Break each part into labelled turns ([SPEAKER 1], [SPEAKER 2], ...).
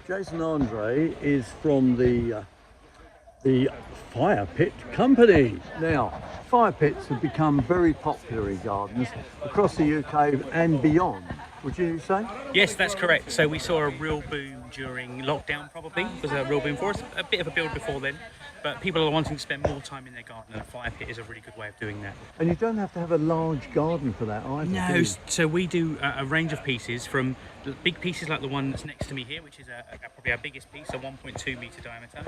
[SPEAKER 1] Jason André is from the Firepit Company. Now, fire pits have become very popular in gardens across the UK and beyond. Would you say?
[SPEAKER 2] Yes, that's correct. So we saw a real boom during lockdown, probably. It was a real boom for us. A bit of a build before then, but people are wanting to spend more time in their garden, and a fire pit is a really good way of doing that.
[SPEAKER 1] And you don't have to have a large garden for that either.
[SPEAKER 2] No, so we do a range of pieces, from the big pieces like the one that's next to me here, which is probably our biggest piece, a 1.2 metre diameter.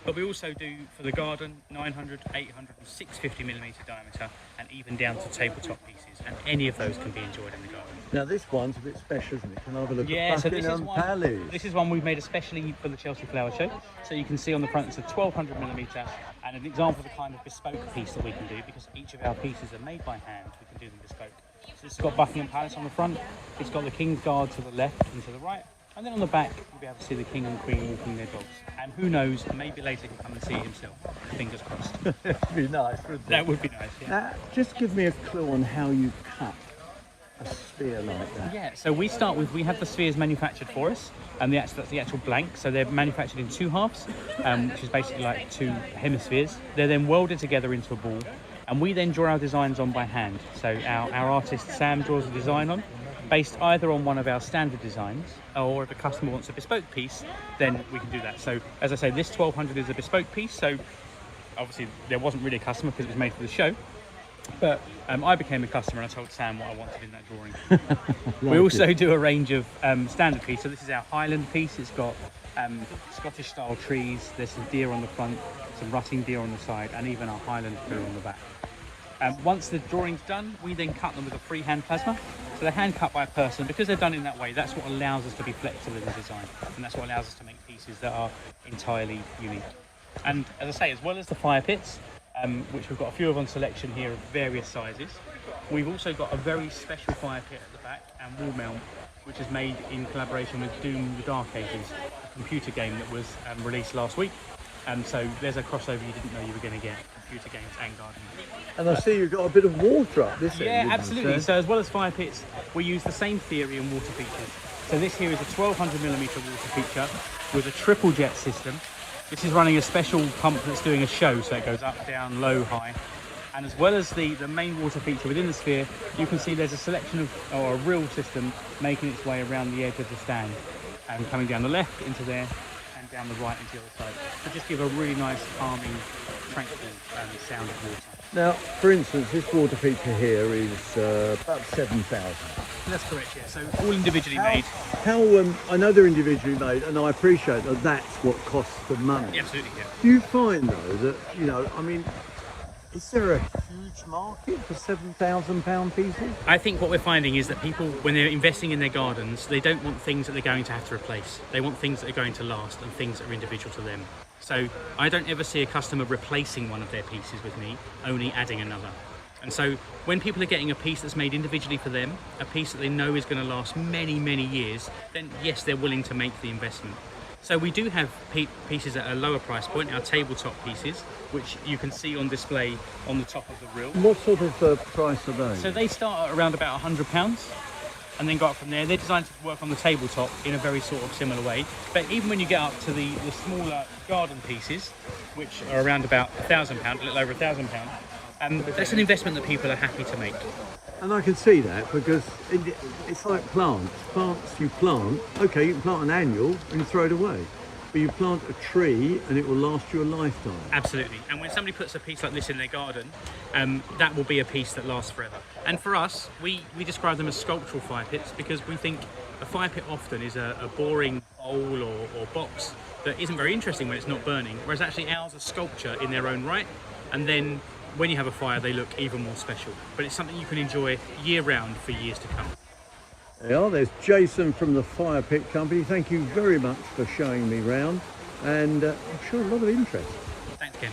[SPEAKER 2] But we also do, for the garden, 900, 800 and 650 millimetre diameter, and even down to tabletop pieces. And any of those can be enjoyed in the garden.
[SPEAKER 1] Now this one's a bit special, isn't it? Can I have a look
[SPEAKER 2] Yeah,
[SPEAKER 1] at
[SPEAKER 2] so
[SPEAKER 1] Buckingham Palace?
[SPEAKER 2] this is one we've made especially for the Chelsea Flower Show. So you can see on the front it's a 1200 millimetre, and an example of the kind of bespoke piece that we can do, because each of our pieces are made by hand. We can do them bespoke. So it's got Buckingham Palace on the front, it's got the King's Guard to the left and to the right, and then on the back you'll be able to see the King and Queen walking their dogs. And who knows, maybe later he can come and see it himself. Fingers crossed.
[SPEAKER 1] That'd be nice, wouldn't it?
[SPEAKER 2] That would be nice, yeah.
[SPEAKER 1] Now, just give me a clue on how you cut a sphere like that.
[SPEAKER 2] Yeah, so we have the spheres manufactured for us, and that's the actual blank. So they're manufactured in two halves, which is basically like two hemispheres. They're then welded together into a ball, and we then draw our designs on by hand. So our artist Sam draws a design on, based either on one of our standard designs, or if a customer wants a bespoke piece, then we can do that. So as I say, this 1200 is a bespoke piece, so obviously there wasn't really a customer because it was made for the show. But I became a customer and I told Sam what I wanted in that drawing. We also do a range of standard pieces. So this is our Highland piece. It's got Scottish style trees. There's some deer on the front, some rutting deer on the side, and even a Highland fir on the back. Once the drawing's done, we then cut them with a freehand plasma. So they're hand cut by a person. Because they're done in that way, that's what allows us to be flexible in the design, and that's what allows us to make pieces that are entirely unique. And as I say, as well as the fire pits, which we've got a few of on selection here of various sizes, we've also got a very special fire pit at the back and wall mount, which is made in collaboration with Doom the Dark Ages, a computer game that was released last week. So there's a crossover you didn't know you were going to get, computer games and gardening.
[SPEAKER 1] And I see you've got a bit of water up this end.
[SPEAKER 2] Yeah, absolutely. So as well as fire pits, we use the same theory in water features. So this here is a 1200 millimetre water feature with a triple jet system. This is running a special pump that's doing a show, so it goes up, down, low, high. And as well as the main water feature within the sphere, you can see there's a selection of, or a reel system making its way around the edge of the stand, and coming down the left into there, and down the right into the other side. To just give a really nice, calming, tranquil sound of water.
[SPEAKER 1] Now, for instance, this water feature here is about 7,000.
[SPEAKER 2] That's correct, yeah. So all individually made.
[SPEAKER 1] I know they're individually made, and I appreciate that that's what costs the money.
[SPEAKER 2] Yeah, absolutely, yeah.
[SPEAKER 1] Do you find though that, you know, I mean, is there a huge market for £7,000 pieces?
[SPEAKER 2] I think what we're finding is that people, when they're investing in their gardens, they don't want things that they're going to have to replace. They want things that are going to last and things that are individual to them. So I don't ever see a customer replacing one of their pieces with me, only adding another. And so when people are getting a piece that's made individually for them, a piece that they know is going to last many, many years, then yes, they're willing to make the investment. So we do have pieces at a lower price point, our tabletop pieces, which you can see on display on the top of the reel.
[SPEAKER 1] What sort of price are they?
[SPEAKER 2] So they start at around about £100 and then go up from there. They're designed to work on the tabletop in a very sort of similar way. But even when you get up to the smaller garden pieces, which are around about £1,000, a little over £1,000, that's an investment that people are happy to make.
[SPEAKER 1] And I can see that, because it's like plants. Plants you plant, okay, you can plant an annual and you throw it away. But you plant a tree and it will last you a lifetime.
[SPEAKER 2] Absolutely. And when somebody puts a piece like this in their garden, that will be a piece that lasts forever. And for us, we describe them as sculptural fire pits, because we think a fire pit often is a boring bowl or box that isn't very interesting when it's not burning, whereas actually ours are sculpture in their own right. And then when you have a fire, they look even more special. But it's something you can enjoy year round for years to come.
[SPEAKER 1] There's Jason from the Firepit Company. Thank you very much for showing me round, and I'm sure a lot of interest.
[SPEAKER 2] Thanks, Ken.